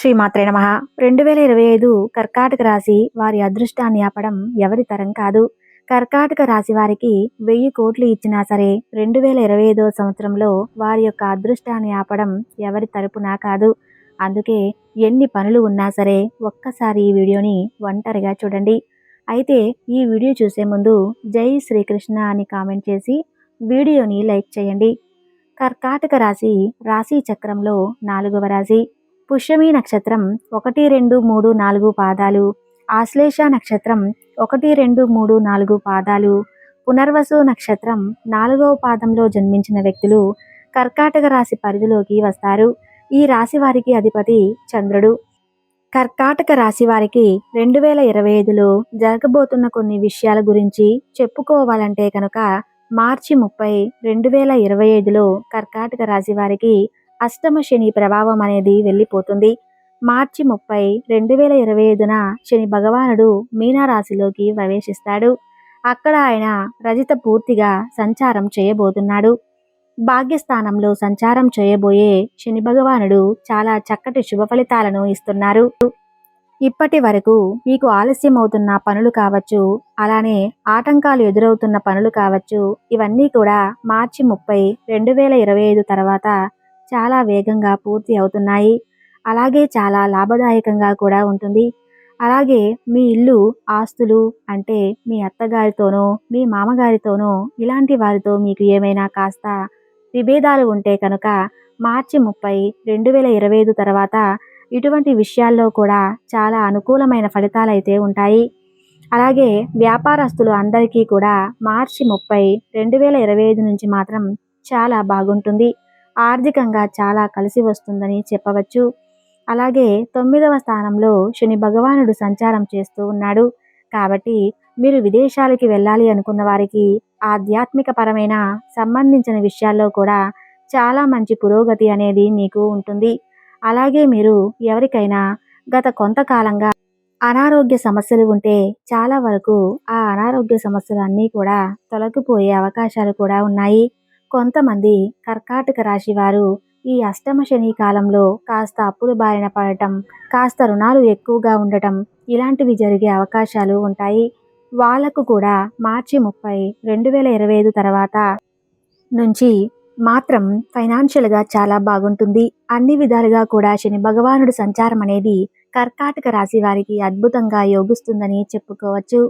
శ్రీమాత్రే నమః. 2025 కర్కాటక రాశి వారి అదృష్టాన్ని ఆపడం ఎవరి తరం కాదు. కర్కాటక రాశి వారికి 1000 కోట్లు ఇచ్చినా సరే 2025 సంవత్సరంలో వారి యొక్క అదృష్టాన్ని ఆపడం ఎవరి తరపున కాదు. అందుకే ఎన్ని పనులు ఉన్నా సరే ఒక్కసారి ఈ వీడియోని ఒంటరిగా చూడండి. అయితే ఈ వీడియో చూసే ముందు జై శ్రీకృష్ణ అని కామెంట్ చేసి వీడియోని లైక్ చేయండి. కర్కాటక రాశి రాశి చక్రంలో 4వ రాశి. పుష్యమి నక్షత్రం 1, 2, 3, 4 పాదాలు, ఆశ్లేష నక్షత్రం 1, 2, 3, 4 పాదాలు, పునర్వసు నక్షత్రం 4వ పాదంలో జన్మించిన వ్యక్తులు కర్కాటక రాశి పరిధిలోకి వస్తారు. ఈ రాశి వారికి అధిపతి చంద్రుడు. కర్కాటక రాశి వారికి 2025లో జరగబోతున్న కొన్ని విషయాల గురించి చెప్పుకోవాలంటే కనుక మార్చి 30, 2025లో కర్కాటక రాశి వారికి అష్టమ శని ప్రభావం అనేది వెళ్ళిపోతుంది. మార్చి 30, 2025న శని భగవానుడు మీనరాశిలోకి ప్రవేశిస్తాడు. అక్కడ ఆయన రజిత పూర్తిగా సంచారం చేయబోతున్నాడు. భాగ్యస్థానంలో సంచారం చేయబోయే శని భగవానుడు చాలా చక్కటి శుభ ఫలితాలను ఇస్తున్నారు. ఇప్పటి వరకు మీకు ఆలస్యం అవుతున్న పనులు కావచ్చు, అలానే ఆటంకాలు ఎదురవుతున్న పనులు కావచ్చు, ఇవన్నీ కూడా మార్చి 30, 2025 తర్వాత చాలా వేగంగా పూర్తి అవుతున్నాయి. అలాగే చాలా లాభదాయకంగా కూడా ఉంటుంది. అలాగే మీ ఇల్లు ఆస్తులు అంటే మీ అత్తగారితోనో మీ మామగారితోనో ఇలాంటి వారితో మీకు ఏమైనా కాస్త విభేదాలు ఉంటే కనుక మార్చి 30, 2025 తర్వాత ఇటువంటి విషయాల్లో కూడా చాలా అనుకూలమైన ఫలితాలు అయితే ఉంటాయి. అలాగే వ్యాపారస్తులు అందరికీ కూడా మార్చి 30, 2025 నుంచి మాత్రం చాలా బాగుంటుంది. ఆర్థికంగా చాలా కలిసి వస్తుందని చెప్పవచ్చు. అలాగే 9వ స్థానంలో శని భగవానుడు సంచారం చేస్తూ ఉన్నాడు. కాబట్టి మీరు విదేశాలకి వెళ్ళాలి అనుకున్న వారికి ఆధ్యాత్మిక పరమైన సంబంధించిన విషయాల్లో కూడా చాలా మంచి పురోగతి అనేది మీకు ఉంటుంది. అలాగే మీరు ఎవరికైనా గత కొంతకాలంగా అనారోగ్య సమస్యలు ఉంటే చాలా వరకు ఆ అనారోగ్య సమస్యలు అన్నీ కూడా తొలగిపోయే అవకాశాలు కూడా ఉన్నాయి. కొంతమంది కర్కాటక రాశి వారు ఈ అష్టమ శని కాలంలో కాస్త అప్పుల బారిన పడటం, కాస్త రుణాలు ఎక్కువగా ఉండటం ఇలాంటివి జరిగే అవకాశాలు ఉంటాయి. వాళ్లకు కూడా మార్చి 30, 2025 తర్వాత నుంచి మాత్రం ఫైనాన్షియల్గా చాలా బాగుంటుంది. అన్ని విధాలుగా కూడా శని భగవానుడు సంచారం అనేది కర్కాటక రాశి వారికి అద్భుతంగా యోగిస్తుందని చెప్పుకోవచ్చు.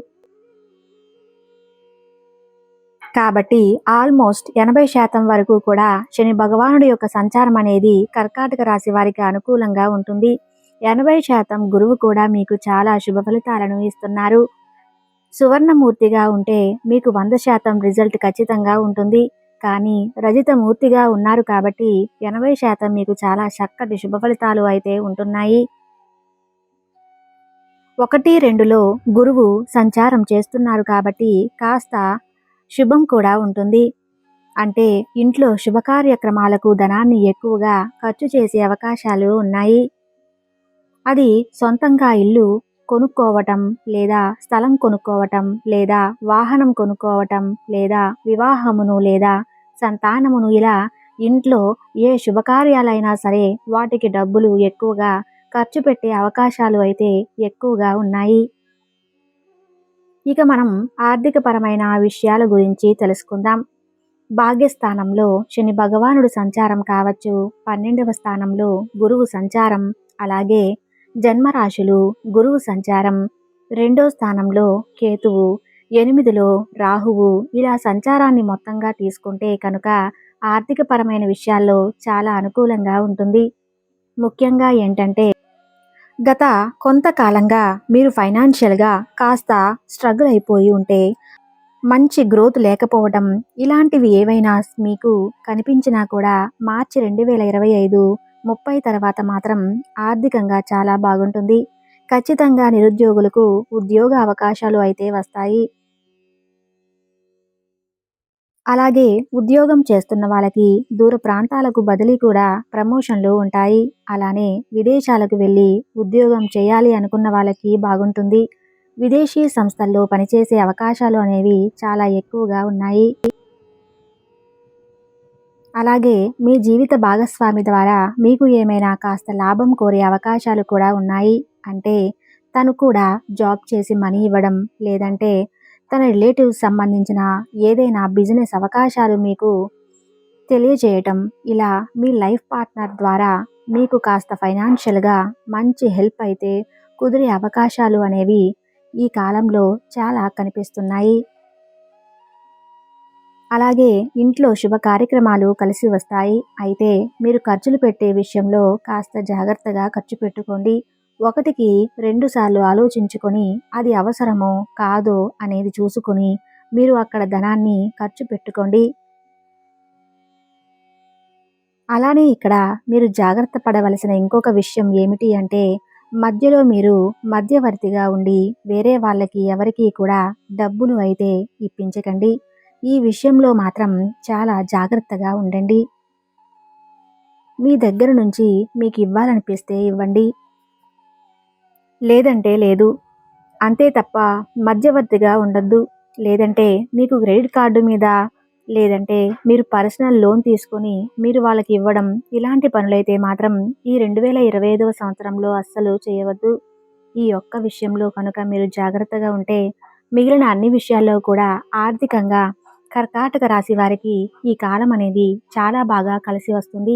కాబట్టి ఆల్మోస్ట్ 80% వరకు కూడా శని భగవానుడి యొక్క సంచారం అనేది కర్కాటక రాశి వారికి అనుకూలంగా ఉంటుంది. 80% గురువు కూడా మీకు చాలా శుభ ఫలితాలను ఇస్తున్నారు. సువర్ణమూర్తిగా ఉంటే మీకు 100% రిజల్ట్ ఖచ్చితంగా ఉంటుంది. కానీ రజిత మూర్తిగా ఉన్నారు కాబట్టి 80% మీకు చాలా చక్కటి శుభ ఫలితాలు అయితే ఉంటున్నాయి. 1, 2లో గురువు సంచారం చేస్తున్నారు కాబట్టి కాస్త శుభం కూడా ఉంటుంది. అంటే ఇంట్లో శుభకార్యక్రమాలకు ధనాన్ని ఎక్కువగా ఖర్చు చేసే అవకాశాలు ఉన్నాయి. అది సొంతంగా ఇల్లు కొనుక్కోవటం, లేదా స్థలం కొనుక్కోవటం, లేదా వాహనం కొనుక్కోవటం, లేదా వివాహమును లేదా సంతానమును, ఇలా ఇంట్లో ఏ శుభకార్యాలైనా సరే వాటికి డబ్బులు ఎక్కువగా ఖర్చు పెట్టే అవకాశాలు అయితే ఎక్కువగా ఉన్నాయి. ఇక మనం ఆర్థిక పరమైన విషయాల గురించి తెలుసుకుందాం. భాగ్యస్థానంలో శని భగవానుడు సంచారం కావచ్చు, 12వ స్థానంలో గురువు సంచారం, అలాగే జన్మరాశులు గురువు సంచారం, 2వ స్థానంలో కేతువు, 8లో రాహువు, ఇలా సంచారాన్ని మొత్తంగా తీసుకుంటే కనుక ఆర్థిక పరమైన విషయాల్లో చాలా అనుకూలంగా ఉంటుంది. ముఖ్యంగా ఏంటంటే గత కొంతకాలంగా మీరు ఫైనాన్షియల్గా కాస్త స్ట్రగుల్ అయిపోయి ఉంటే, మంచి గ్రోత్ లేకపోవడం ఇలాంటివి ఏవైనా మీకు కనిపించినా కూడా మార్చి 2025, 30 తర్వాత మాత్రం ఆర్థికంగా చాలా బాగుంటుంది. ఖచ్చితంగా నిరుద్యోగులకు ఉద్యోగ అవకాశాలు అయితే వస్తాయి. అలాగే ఉద్యోగం చేస్తున్న వాళ్ళకి దూర ప్రాంతాలకు బదిలీ కూడా ప్రమోషన్లు ఉంటాయి. అలానే విదేశాలకు వెళ్ళి ఉద్యోగం చేయాలి అనుకున్న వాళ్ళకి బాగుంటుంది. విదేశీ సంస్థల్లో పనిచేసే అవకాశాలు అనేవి చాలా ఎక్కువగా ఉన్నాయి. అలాగే మీ జీవిత భాగస్వామి ద్వారా మీకు ఏమైనా కాస్త లాభం కోరే అవకాశాలు కూడా ఉన్నాయి. అంటే తను కూడా జాబ్ చేసి మనీ ఇవ్వడం, లేదంటే తన రిలేటివ్స్ సంబంధించిన ఏదైనా బిజినెస్ అవకాశాలు మీకు తెలియజేయటం, ఇలా మీ లైఫ్ పార్ట్నర్ ద్వారా మీకు కాస్త ఫైనాన్షియల్గా మంచి హెల్ప్ అయితే కుదిరే అవకాశాలు అనేవి ఈ కాలంలో చాలా కనిపిస్తున్నాయి. అలాగే ఇంట్లో శుభ కార్యక్రమాలు కలిసి వస్తాయి. అయితే మీరు ఖర్చులు పెట్టే విషయంలో కాస్త జాగ్రత్తగా ఖర్చు పెట్టుకోండి. ఒకటికి 2 సార్లు ఆలోచించుకొని అది అవసరమో కాదో అనేది చూసుకొని మీరు అక్కడ ధనాన్ని ఖర్చు పెట్టుకోండి. అలానే ఇక్కడ మీరు జాగ్రత్త పడవలసిన ఇంకొక విషయం ఏమిటి అంటే మధ్యలో మీరు మధ్యవర్తిగా ఉండి వేరే వాళ్ళకి ఎవరికీ కూడా డబ్బులు అయితే ఇప్పించకండి. ఈ విషయంలో మాత్రం చాలా జాగ్రత్తగా ఉండండి. మీ దగ్గర నుంచి మీకు ఇవ్వాలనిపిస్తే ఇవ్వండి, లేదంటే లేదు. అంతే తప్ప మధ్యవర్తిగా ఉండొద్దు. లేదంటే మీకు క్రెడిట్ కార్డు మీద, లేదంటే మీరు పర్సనల్ లోన్ తీసుకొని మీరు వాళ్ళకి ఇవ్వడం, ఇలాంటి పనులైతే మాత్రం ఈ 2025వ సంవత్సరంలో అస్సలు చేయవద్దు. ఈ ఒక్క విషయంలో కనుక మీరు జాగ్రత్తగా ఉంటే మిగిలిన అన్ని విషయాల్లో కూడా ఆర్థికంగా కర్కాటక రాశి వారికి ఈ కాలం అనేది చాలా బాగా కలిసి వస్తుంది.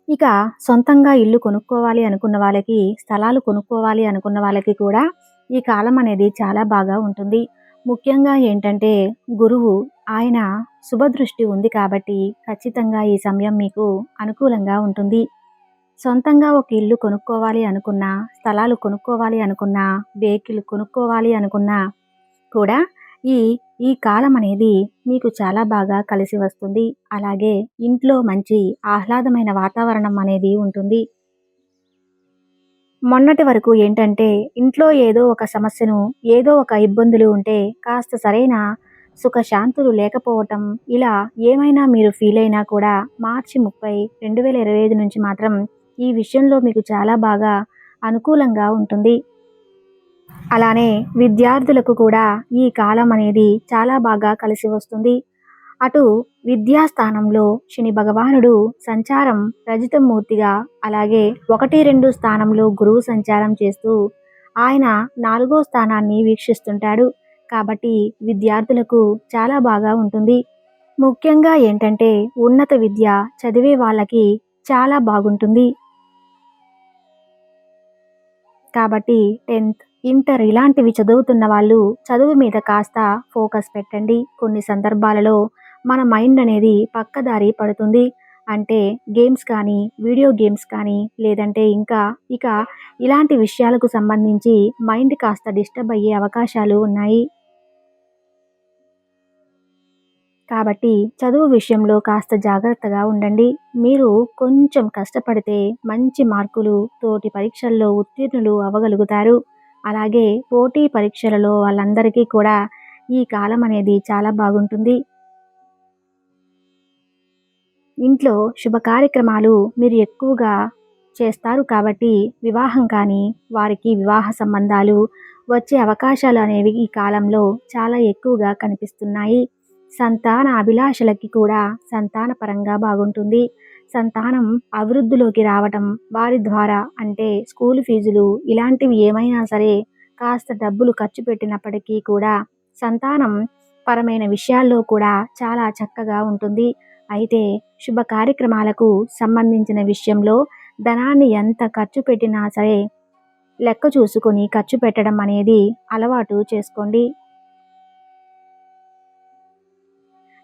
ఇక సొంతంగా ఇల్లు కొనుక్కోవాలి అనుకున్న వాళ్ళకి, స్థలాలు కొనుక్కోవాలి అనుకున్న వాళ్ళకి కూడా ఈ కాలం అనేది చాలా బాగా ఉంటుంది. ముఖ్యంగా ఏంటంటే గురువు ఆయన శుభదృష్టి ఉంది కాబట్టి ఖచ్చితంగా ఈ సమయం మీకు అనుకూలంగా ఉంటుంది. సొంతంగా ఒక ఇల్లు కొనుక్కోవాలి అనుకున్నా, స్థలాలు కొనుక్కోవాలి అనుకున్నా, వెహికల్ కొనుక్కోవాలి అనుకున్నా కూడా ఈ ఈ కాలం అనేది మీకు చాలా బాగా కలిసి వస్తుంది. అలాగే ఇంట్లో మంచి ఆహ్లాదమైన వాతావరణం అనేది ఉంటుంది. మొన్నటి వరకు ఏంటంటే ఇంట్లో ఏదో ఒక సమస్యను, ఏదో ఒక ఇబ్బందులు ఉంటే కాస్త సరైన సుఖశాంతులు లేకపోవటం, ఇలా ఏమైనా మీరు ఫీల్ అయినా కూడా మార్చి 30, 2025 నుంచి మాత్రం ఈ విషయంలో మీకు చాలా బాగా అనుకూలంగా ఉంటుంది. అలానే విద్యార్థులకు కూడా ఈ కాలం అనేది చాలా బాగా కలిసి వస్తుంది. అటు విద్యాస్థానంలో శని భగవానుడు సంచారం రజితమూర్తిగా, అలాగే 1, 2 స్థానంలో గురువు సంచారం చేస్తూ ఆయన 4వ స్థానాన్ని వీక్షిస్తుంటాడు. కాబట్టి విద్యార్థులకు చాలా బాగా ఉంటుంది. ముఖ్యంగా ఏంటంటే ఉన్నత విద్య చదివే వాళ్ళకి చాలా బాగుంటుంది. కాబట్టి 10th, ఇంటర్ ఇలాంటివి చదువుతున్న వాళ్ళు చదువు మీద కాస్త ఫోకస్ పెట్టండి. కొన్ని సందర్భాలలో మన మైండ్ అనేది పక్కదారి పడుతుంది. అంటే గేమ్స్ కానీ, వీడియో గేమ్స్ కానీ, లేదంటే ఇక ఇలాంటి విషయాలకు సంబంధించి మైండ్ కాస్త డిస్టర్బ్ అయ్యే అవకాశాలు ఉన్నాయి. కాబట్టి చదువు విషయంలో కాస్త జాగ్రత్తగా ఉండండి. మీరు కొంచెం కష్టపడితే మంచి మార్కులు తోటి పరీక్షల్లో ఉత్తీర్ణులు అవ్వగలుగుతారు. అలాగే పోటీ పరీక్షలలో వాళ్ళందరికీ కూడా ఈ కాలం అనేది చాలా బాగుంటుంది. ఇంట్లో శుభ కార్యక్రమాలు మీరు ఎక్కువగా చేస్తారు కాబట్టి వివాహం కానీ, వారికి వివాహ సంబంధాలు వచ్చే అవకాశాలు అనేవి ఈ కాలంలో చాలా ఎక్కువగా కనిపిస్తున్నాయి. సంతాన అభిలాషలకి కూడా సంతాన పరంగా బాగుంటుంది. సంతానం అభివృద్ధిలోకి రావటం, వారి ద్వారా అంటే స్కూల్ ఫీజులు ఇలాంటివి ఏమైనా సరే కాస్త డబ్బులు ఖర్చు పెట్టినప్పటికీ కూడా సంతానం పరమైన విషయాల్లో కూడా చాలా చక్కగా ఉంటుంది. అయితే శుభ కార్యక్రమాలకు సంబంధించిన విషయంలో ధనాన్ని ఎంత ఖర్చు పెట్టినా సరే లెక్క చూసుకొని ఖర్చు పెట్టడం అనేది అలవాటు చేసుకోండి.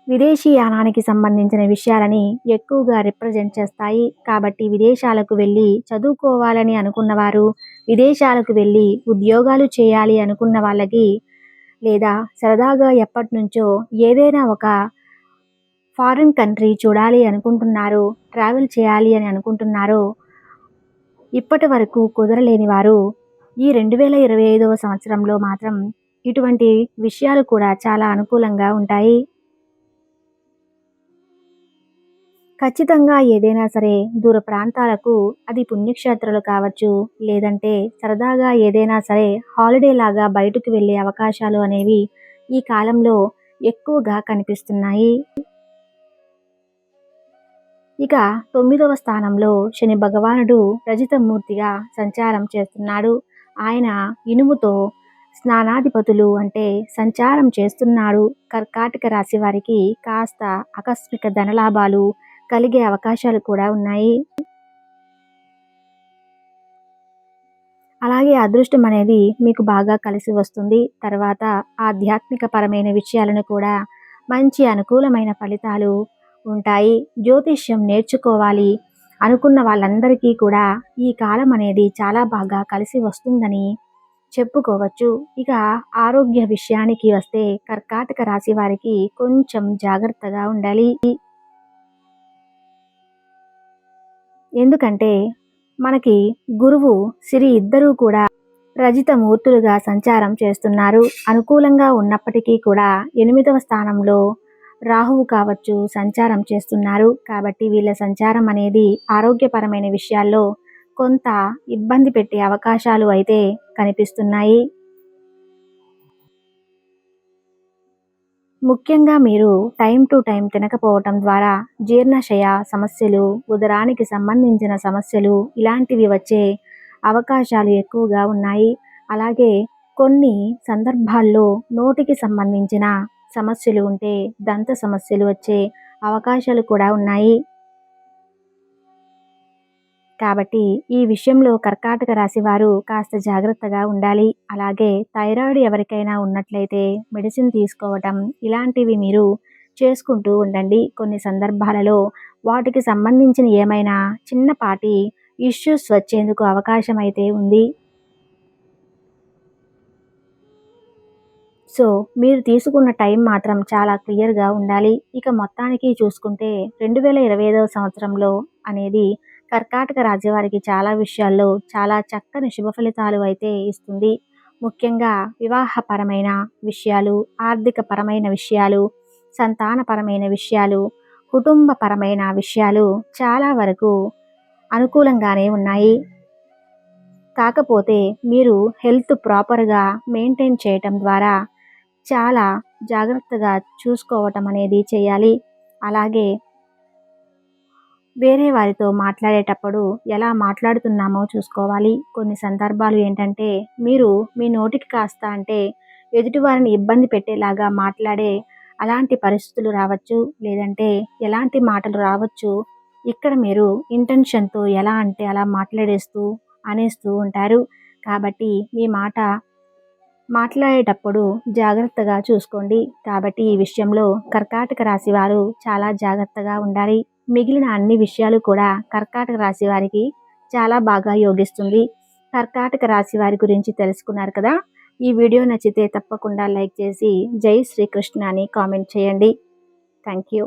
విదేశీయానానికి సంబంధించిన విషయాలని ఎక్కువగా రిప్రజెంట్ చేస్తాయి. కాబట్టి విదేశాలకు వెళ్ళి చదువుకోవాలని అనుకున్నవారు, విదేశాలకు వెళ్ళి ఉద్యోగాలు చేయాలి అనుకున్న వాళ్ళకి, లేదా సరదాగా ఎప్పటినుంచో ఏదైనా ఒక ఫారిన్ కంట్రీ చూడాలి అనుకుంటున్నారు, ట్రావెల్ చేయాలి అని అనుకుంటున్నారు, ఇప్పటి వరకు కుదరలేని వారు ఈ 2025వ సంవత్సరంలో మాత్రం ఇటువంటి విషయాలు కూడా చాలా అనుకూలంగా ఉంటాయి. ఖచ్చితంగా ఏదైనా సరే దూర ప్రాంతాలకు, అది పుణ్యక్షేత్రాలు కావచ్చు, లేదంటే సరదాగా ఏదైనా సరే హాలిడే లాగా బయటకు వెళ్ళే అవకాశాలు అనేవి ఈ కాలంలో ఎక్కువగా కనిపిస్తున్నాయి. ఇక 9వ స్థానంలో శని భగవానుడు రజితమూర్తిగా సంచారం చేస్తున్నాడు. ఆయన ఇనుముతో స్నానాధిపతులు అంటే సంచారం చేస్తున్నాడు. కర్కాటక రాశి వారికి కాస్త ఆకస్మిక ధనలాభాలు కలిగే అవకాశాలు కూడా ఉన్నాయి. అలాగే అదృష్టం అనేది మీకు బాగా కలిసి వస్తుంది. తర్వాత ఆధ్యాత్మిక పరమైన విషయాలను కూడా మంచి అనుకూలమైన ఫలితాలు ఉంటాయి. జ్యోతిష్యం నేర్చుకోవాలి అనుకున్న వాళ్ళందరికీ కూడా ఈ కాలం అనేది చాలా బాగా కలిసి వస్తుందని చెప్పుకోవచ్చు. ఇక ఆరోగ్య విషయానికి వస్తే కర్కాటక రాశి వారికి కొంచెం జాగ్రత్తగా ఉండాలి. ఎందుకంటే మనకి గురువు, సిరి ఇద్దరూ కూడా రజిత మూర్తులుగా సంచారం చేస్తున్నారు. అనుకూలంగా ఉన్నప్పటికీ కూడా 8వ స్థానంలో రాహువు కావచ్చు సంచారం చేస్తున్నారు. కాబట్టి వీళ్ళ సంచారం అనేది ఆరోగ్యపరమైన విషయాల్లో కొంత ఇబ్బంది పెట్టే అవకాశాలు అయితే కనిపిస్తున్నాయి. ముఖ్యంగా మీరు టైం టు టైం తినకపోవటం ద్వారా జీర్ణశయ సమస్యలు, ఉదరానికి సంబంధించిన సమస్యలు ఇలాంటివి వచ్చే అవకాశాలు ఎక్కువగా ఉన్నాయి. అలాగే కొన్ని సందర్భాల్లో నోటికి సంబంధించిన సమస్యలు ఉంటే దంత సమస్యలు వచ్చే అవకాశాలు కూడా ఉన్నాయి. కాబట్టి ఈ విషయంలో కర్కాటక రాశి వారు కాస్త జాగ్రత్తగా ఉండాలి. అలాగే థైరాయిడ్ ఎవరికైనా ఉన్నట్లయితే మెడిసిన్ తీసుకోవటం ఇలాంటివి మీరు చేసుకుంటూ ఉండండి. కొన్ని సందర్భాలలో వాటికి సంబంధించిన ఏమైనా చిన్నపాటి ఇష్యూస్ వచ్చేందుకు అవకాశం అయితే ఉంది. సో మీరు తీసుకున్న టైం మాత్రం చాలా క్లియర్గా ఉండాలి. ఇక మొత్తానికి చూసుకుంటే 2025వ సంవత్సరంలో అనేది కర్కాటక రాశి వారికి చాలా విషయాల్లో చాలా చక్కని శుభ ఫలితాలు అయితే ఇస్తుంది. ముఖ్యంగా వివాహపరమైన విషయాలు, ఆర్థిక పరమైన విషయాలు, సంతానపరమైన విషయాలు, కుటుంబపరమైన విషయాలు చాలా వరకు అనుకూలంగానే ఉన్నాయి. కాకపోతే మీరు హెల్త్ ప్రాపర్గా మెయింటైన్ చేయటం ద్వారా చాలా జాగ్రత్తగా చూసుకోవటం అనేది చేయాలి. అలాగే వేరే వారితో మాట్లాడేటప్పుడు ఎలా మాట్లాడుతున్నామో చూసుకోవాలి. కొన్ని సందర్భాలు ఏంటంటే మీరు మీ నోటికి కాస్త అంటే ఎదుటివారిని ఇబ్బంది పెట్టేలాగా మాట్లాడే అలాంటి పరిస్థితులు రావచ్చు. లేదంటే ఎలాంటి మాటలు రావచ్చు. ఇక్కడ మీరు ఇంటెన్షన్తో ఎలా అంటే అలా అనేస్తూ ఉంటారు. కాబట్టి మీ మాట మాట్లాడేటప్పుడు జాగ్రత్తగా చూసుకోండి. కాబట్టి ఈ విషయంలో కర్కాటక రాశి వారు చాలా జాగ్రత్తగా ఉండాలి. మిగిలిన అన్ని విషయాలు కూడా కర్కాటక రాశి వారికి చాలా బాగా యోగిస్తుంది. కర్కాటక రాశి వారి గురించి తెలుసుకున్నారు కదా. ఈ వీడియో నచ్చితే తప్పకుండా లైక్ చేసి జై శ్రీకృష్ణ అని కామెంట్ చేయండి. Thank you.